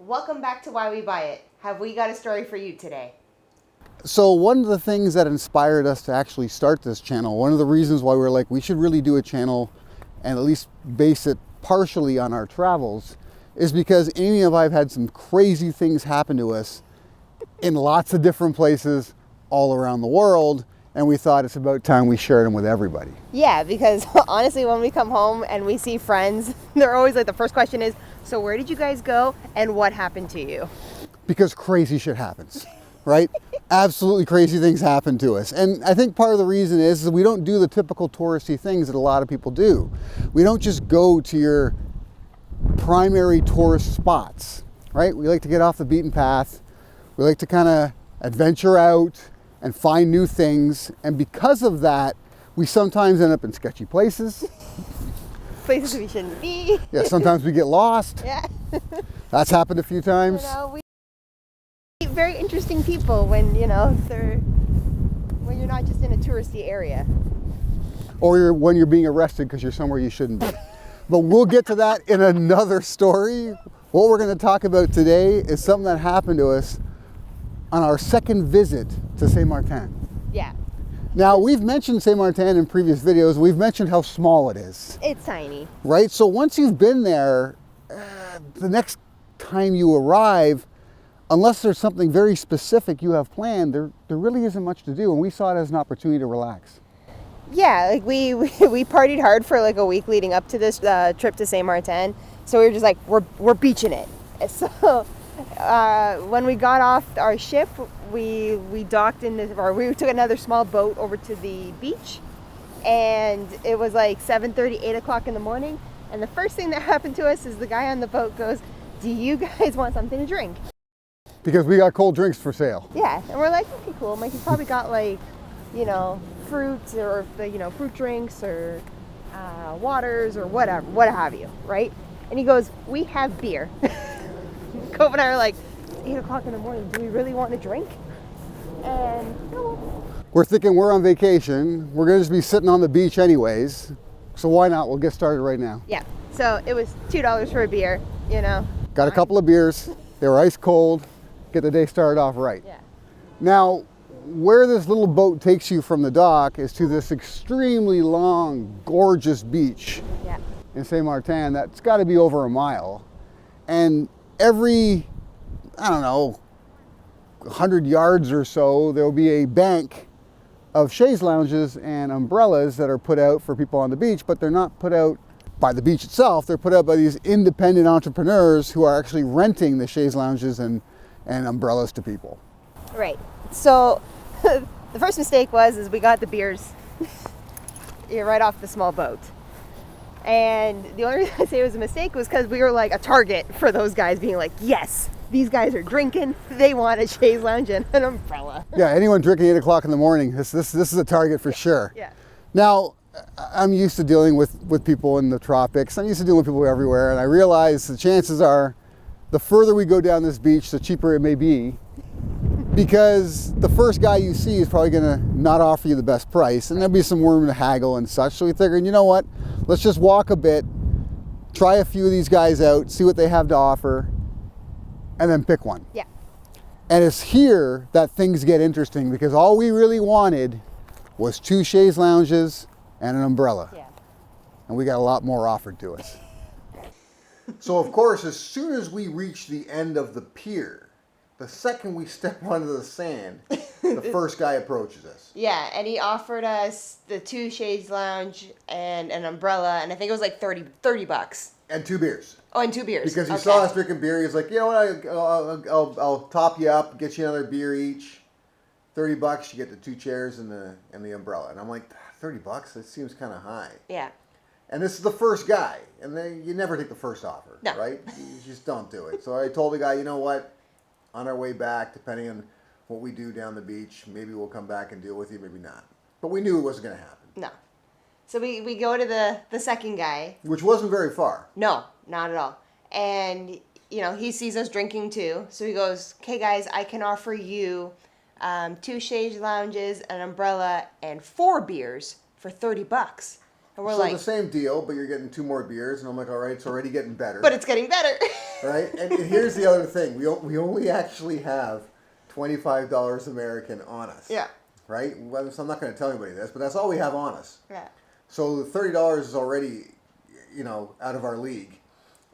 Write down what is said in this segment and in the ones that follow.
welcome back to Why We Buy It. Have we got a story for you today? So one of the things that inspired us to actually start this channel, one of the reasons why we were like, we should really do a channel and at least base it partially on our travels, is because Amy and I have had some crazy things happen to us in lots of different places all around the world. And we thought it's about time we shared them with everybody. Yeah, because honestly, when we come home and we see friends, they're always like, the first question is, so where did you guys go and what happened to you? Because crazy shit happens, right? Absolutely crazy things happen to us. And I think part of the reason is we don't do the typical touristy things that a lot of people do. We don't just go to your primary tourist spots, right? We like to get off the beaten path. We like to kind of adventure out and find new things. And because of that, we sometimes end up in sketchy places. Places we shouldn't be. Yeah, sometimes we get lost. Yeah. That's happened a few times. You know, we meet very interesting people when, when you're not just in a touristy area. Or when you're being arrested because you're somewhere you shouldn't be. But we'll get to that in another story. What we're going to talk about today is something that happened to us on our second visit to Saint Maarten. Yeah. Now, we've mentioned Saint Maarten in previous videos. We've mentioned how small it is. It's tiny. Right? So once you've been there, the next time you arrive, unless there's something very specific you have planned, there really isn't much to do. And we saw it as an opportunity to relax. Yeah, like we partied hard for like a week leading up to this trip to Saint Maarten. So we were just like, we're beaching it. So when we got off our ship, we docked we took another small boat over to the beach, and it was like 7:30, 8 o'clock in the morning. And the first thing that happened to us is the guy on the boat goes, "Do you guys want something to drink?" Because we got cold drinks for sale. Yeah, and we're like, okay, cool. Like, he's probably got like, fruit or fruit drinks or waters or whatever, what have you, right? And he goes, "We have beer." Cove and I are like, 8 o'clock in the morning, do we really want to drink? And no. We're thinking we're on vacation. We're going to just be sitting on the beach anyways. So why not? We'll get started right now. Yeah. So it was $2 for a beer, Got a couple of beers. They were ice cold. Get the day started off right. Yeah. Now, where this little boat takes you from the dock is to this extremely long, gorgeous beach. Yeah. In Saint Maarten. That's got to be over a mile. And every, 100 yards or so, there'll be a bank of chaise lounges and umbrellas that are put out for people on the beach, but they're not put out by the beach itself. They're put out by these independent entrepreneurs who are actually renting the chaise lounges and umbrellas to people. Right. So the first mistake is we got the beers right off the small boat. And the only reason I say it was a mistake was because we were like a target for those guys, being like, yes, these guys are drinking. They want a chaise lounge and an umbrella. Yeah, anyone drinking 8 o'clock in the morning, this is a target for sure. Yeah. Now, I'm used to dealing with people in the tropics. I'm used to dealing with people everywhere. And I realize the chances are the further we go down this beach, the cheaper it may be. Because the first guy you see is probably going to not offer you the best price, and there'll be some room to haggle and such. So we figured, you know what? Let's just walk a bit, try a few of these guys out, see what they have to offer, and then pick one. Yeah. And it's here that things get interesting, because all we really wanted was 2 chaise lounges and an umbrella. Yeah. And we got a lot more offered to us. So of course, as soon as we reach the end of the pier, the second we step onto the sand, the first guy approaches us. Yeah, and he offered us the 2 chaise lounge and an umbrella, and I think it was like $30. And 2 beers. Oh, and 2 beers. Because he saw us drinking beer, he's like, you know what, I'll top you up, get you another beer each. $30, you get the 2 chairs and the umbrella. And I'm like, $30? That seems kind of high. Yeah. And this is the first guy, and you never take the first offer, No. right? You just don't do it. So I told the guy, you know what? On our way back, depending on what we do down the beach, maybe we'll come back and deal with you, maybe not. But we knew it wasn't going to happen. No. So we go to the second guy. Which wasn't very far. No, not at all. And, he sees us drinking too. So he goes, okay, guys, I can offer you 2 chaise lounges, an umbrella, and 4 beers for $30. And we're so like, the same deal, but you're getting 2 more beers, and I'm like, all right, it's already getting better. but it's getting better. Right? And here's the other thing: we only actually have $25 American on us. Yeah. Right? Well, so I'm not going to tell anybody this, but that's all we have on us. Yeah. So the $30 is already, out of our league.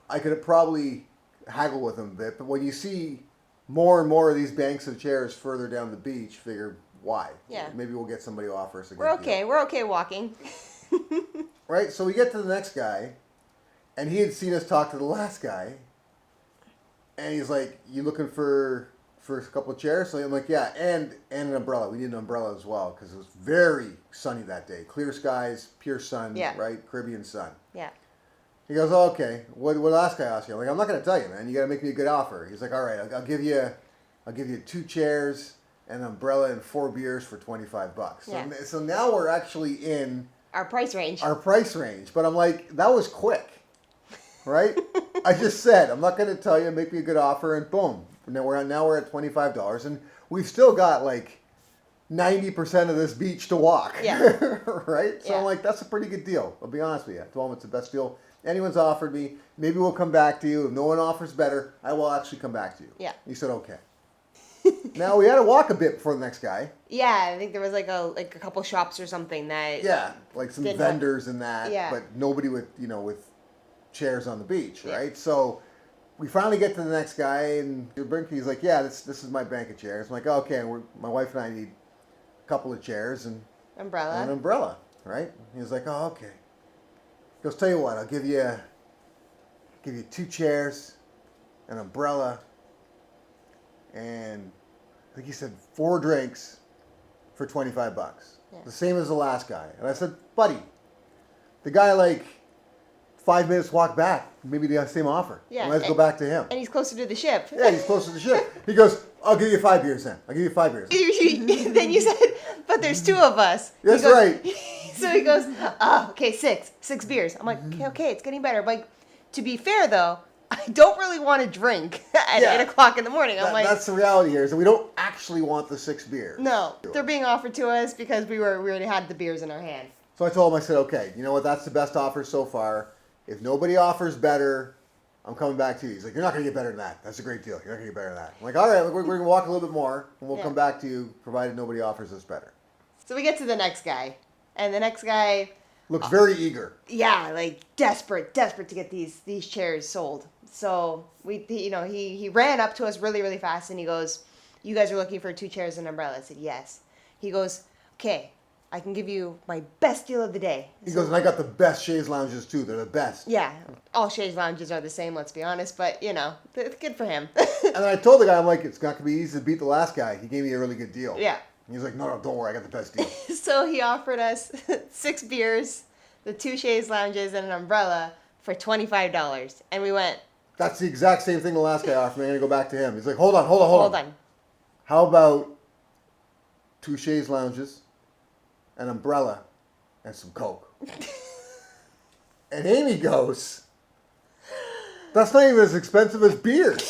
I could probably haggle with them a bit, but when you see more and more of these banks of chairs further down the beach, figure why? Yeah. Maybe we'll get somebody to offer us a good We're okay. deal. We're okay walking. Right? So we get to the next guy, and he had seen us talk to the last guy, and he's like, "You looking for a couple of chairs?" So I'm like, "Yeah, and an umbrella. We need an umbrella as well because it was very sunny that day. Clear skies, pure sun, Yeah. right? Caribbean sun." Yeah. He goes, "Oh, okay. What last guy asked you?" I'm like, "I'm not going to tell you, man. You got to make me a good offer." He's like, "All right, I'll give you 2 chairs, an umbrella, and 4 beers for $25." Yeah. So now we're actually in Our price range. But I'm like, that was quick, right? I just said, I'm not going to tell you, make me a good offer, and boom. Now we're at $25, and we've still got like 90% of this beach to walk. Yeah. Right? So Yeah. I'm like, that's a pretty good deal. I'll be honest with you. I told him it's the best deal anyone's offered me. Maybe we'll come back to you. If no one offers better, I will actually come back to you. Yeah. He said, okay. Now we had to walk a bit before the next guy. Yeah, I think there was like a couple shops or something that. Yeah, like some Didn't vendors and that, Yeah. but nobody with chairs on the beach, Yeah. right? So we finally get to the next guy, and he's like, "Yeah, this is my bank of chairs." I'm like, "Okay, my wife and I need a couple of chairs and Umbrella. an umbrella, right?" He was like, "Oh, okay." He goes, "Tell you what, I'll give you 2 chairs, an umbrella, and I think he said 4 drinks for $25. Yeah. The same as the last guy." And I said, "Buddy, the guy like 5 minutes walk back, maybe the same offer. Yeah, Let's go back to him." And he's closer to the ship. Yeah, he's close to the ship. He goes, "I'll give you 5 beers then. I'll give you 5 beers." Then you said, but there's 2 of us. He That's goes- right. So he goes, "Oh, okay, 6 beers." I'm like, okay, it's getting better. But to be fair though, I don't really want to drink at Yeah. 8 o'clock in the morning. I'm like, That's the reality here, is that we don't actually want the 6 beers. no, they're being offered to us because we already had the beers in our hand. So I told him, I said, "Okay, you know what? That's the best offer so far. If nobody offers better, I'm coming back to you." He's like, "You're not going to get better than that. That's a great deal. You're not going to get better than that." I'm like, "All right, we're going to walk a little bit more, and we'll Yeah. come back to you, provided nobody offers us better." So we get to the next guy, and the next guy, Looks very eager. yeah, like desperate to get these chairs sold. So he ran up to us really fast, and he goes, "You guys are looking for 2 chairs and an umbrella?" I said, "Yes." He goes, "Okay, I can give you my best deal of the day." He goes, "And I got the best chaise lounges too. They're the best." Yeah, all chaise lounges are the same, let's be honest, but it's good for him. And then I told the guy, I'm like, "It's not going to be easy to beat the last guy. He gave me a really good deal." Yeah. And he's like, "No, don't worry. I got the best deal." So he offered us 6 beers, the 2 chaise lounges, and an umbrella for $25. And we went, That's the exact same thing the last guy offered me. I'm going to go back to him. He's like, hold on. hold on. How about 2 chaise lounges, an umbrella, and some Coke? And Amy goes, "That's not even as expensive as beers."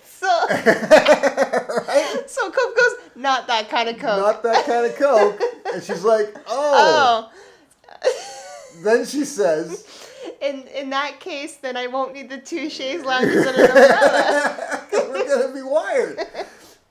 So, so Coke goes, "Not that kind of Coke." Not that kind of Coke. And she's like, "Oh." Then she says, In that case, then I won't need the 2 chaise lounges and an umbrella. "We're going to be wired."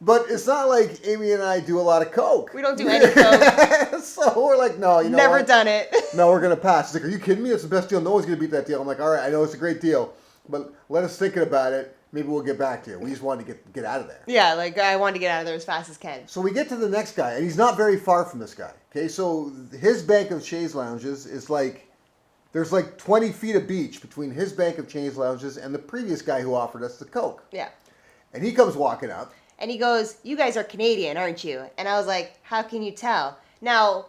But it's not like Amy and I do a lot of Coke. We don't do any Coke. So we're like, "No, you know Never what? done it. No, we're going to pass." She's like, "Are you kidding me? It's the best deal. No one's going to beat that deal." I'm like, "All right, I know it's a great deal, but let us thinking about it. Maybe we'll get back to you. We just wanted to get out of there." Yeah, like I wanted to get out of there as fast as can. So we get to the next guy, and he's not very far from this guy. Okay, so his bank of chaise lounges is like, there's like 20 feet of beach between his bank of chaise lounges and the previous guy who offered us the Coke. Yeah. And he comes walking up. And he goes, "You guys are Canadian, aren't you?" And I was like, "How can you tell?" Now,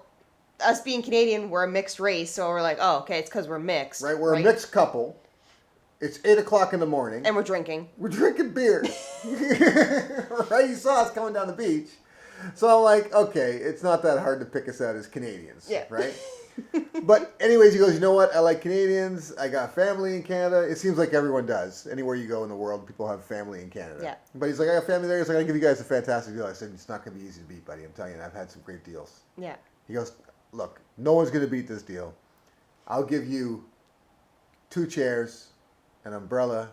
us being Canadian, we're a mixed race, so we're like, "Oh, okay, it's because we're mixed." Right, we're a mixed couple. It's 8 o'clock in the morning. And we're drinking. We're drinking beer. Right, you saw us coming down the beach. So I'm like, okay, it's not that hard to pick us out as Canadians. Yeah. Right? But anyways, he goes, "You know what? I like Canadians. I got family in Canada." It seems like everyone does. Anywhere you go in the world, people have family in Canada. Yeah. But he's like, "I got family there." He's like, "I'll give you guys a fantastic deal." I said, "It's not going to be easy to beat, buddy. I'm telling you, I've had some great deals." Yeah. He goes, "Look, no one's going to beat this deal. I'll give you 2 chairs, an umbrella,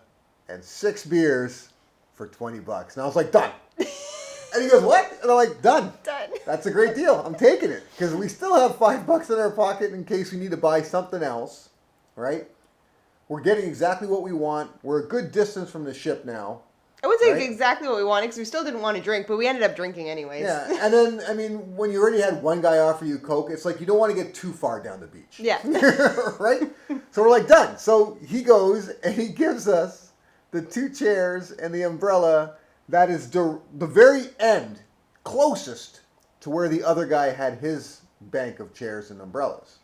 and 6 beers for $20. And I was like, done. And he goes, what? And I'm like, done. Done. That's a great deal. I'm taking it. Because we still have $5 in our pocket in case we need to buy something else, right? We're getting exactly what we want. We're a good distance from the ship now. I wouldn't say right? exactly what we wanted because we still didn't want to drink, but we ended up drinking anyways. Yeah, and then, I mean, when you already had one guy offer you Coke, it's like you don't want to get too far down the beach. Yeah. Right? So we're like, done. So he goes and he gives us the 2 chairs and the umbrella that is the very end, closest to where the other guy had his bank of chairs and umbrellas.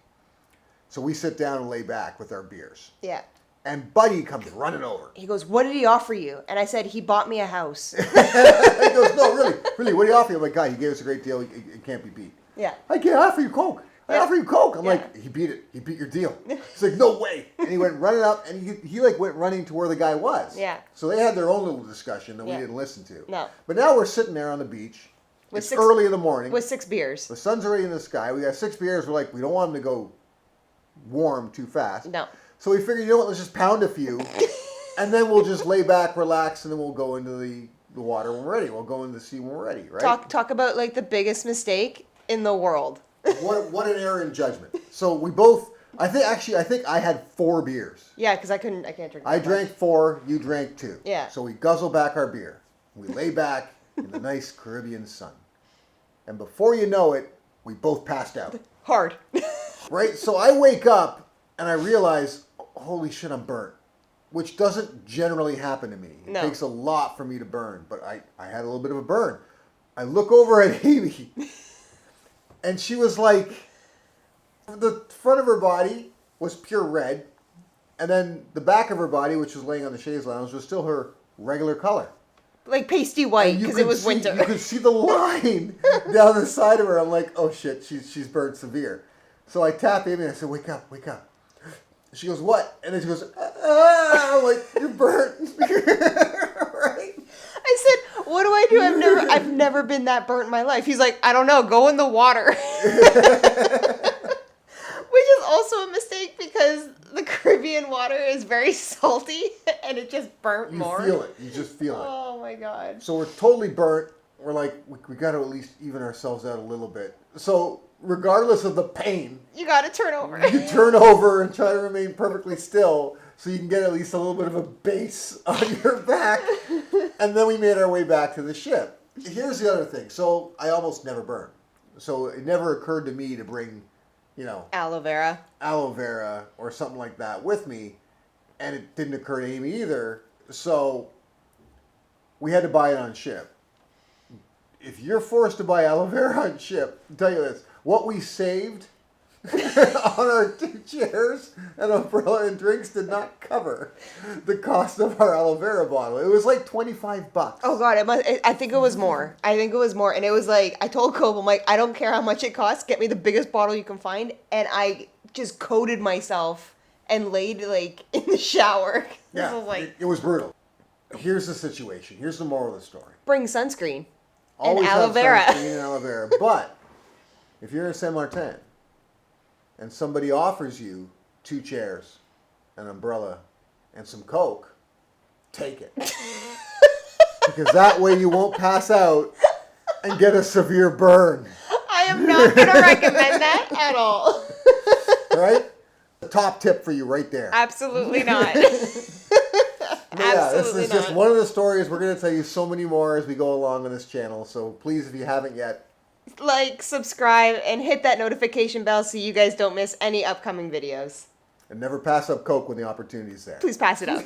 So we sit down and lay back with our beers. Yeah. And Buddy comes running over. He goes, what did he offer you? And I said, he bought me a house. He goes, no, really, what do you offer you? I'm like, God, he gave us a great deal. It can't be beat. Yeah. I can't offer you Coke. I offer you Coke. I'm Yeah. like, he beat it. He beat your deal. He's like, no way. And he went running up, and he like went running to where the guy was. Yeah. So they had their own little discussion that we Yeah. didn't listen to. No. But now we're sitting there on the beach. With It's 6 early in the morning. With 6 beers. The sun's already in the sky. We got 6 beers. We're like, we don't want them to go warm too fast. No. So we figured, you know what, let's just pound a few, and then we'll just lay back, relax, and then we'll go into the water when we're ready. We'll go into the sea when we're ready, right? Talk about like the biggest mistake in the world. What an error in judgment. So we both, I think I had 4 beers. Yeah, because I can't drink. I that drank 4, you drank 2. Yeah. So we guzzle back our beer. We lay back in the nice Caribbean sun. And before you know it, we both passed out. much. Hard. Right? So I wake up and I realize, holy shit, I'm burnt. Which doesn't generally happen to me. It No. takes a lot for me to burn. But I had a little bit of a burn. I look over at Amy. And she was like, the front of her body was pure red. And then the back of her body, which was laying on the chaise lounge, was still her regular color. Like pasty white And you because it could was see- winter. You could see the line down the side of her. I'm like, oh shit, she's burnt severe. So I tap Amy and I said, wake up, wake up. She goes, what? And then she goes, ah. I'm like, you're burnt. Right? I said, what do I do? I've never been that burnt in my life. He's like, I don't know, go in the water. Which is also a mistake because the Caribbean water is very salty and it just burnt You more. feel it. You just feel it. Oh my God. So we're totally burnt. We're like, we got to at least even ourselves out a little bit. So regardless of the pain, You got to turn over. you turn over and try to remain perfectly still so you can get at least a little bit of a base on your back. And then we made our way back to the ship. Here's the other thing. So I almost never burn. So it never occurred to me to bring, Aloe vera. aloe vera or something like that with me. And it didn't occur to Amy either. So we had to buy it on ship. If you're forced to buy aloe vera on ship, I'll tell you this, what we saved on our 2 chairs and umbrella and drinks did not cover the cost of our aloe vera bottle. It was like $25. Oh God, I think it was more. And it was like, I told Cope, I'm like, I don't care how much it costs, get me the biggest bottle you can find. And I just coated myself and laid like in the shower. Yeah, I was like, it was brutal. Here's the situation. Here's the moral of the story. bring sunscreen. Always aloe have vera. sunscreen and aloe vera. But if you're in Saint Martin and somebody offers you 2 chairs, an umbrella, and some Coke, take it. Because that way you won't pass out and get a severe burn. I am not going to recommend that at all. Right? The top tip for you right there. Absolutely not. But yeah, this Absolutely is just not. one of the stories. We're going to tell you so many more as we go along on this channel. So please, if you haven't yet, Like, subscribe, and hit that notification bell so you guys don't miss any upcoming videos. and never pass up Coke when the opportunity's there. Please pass it up.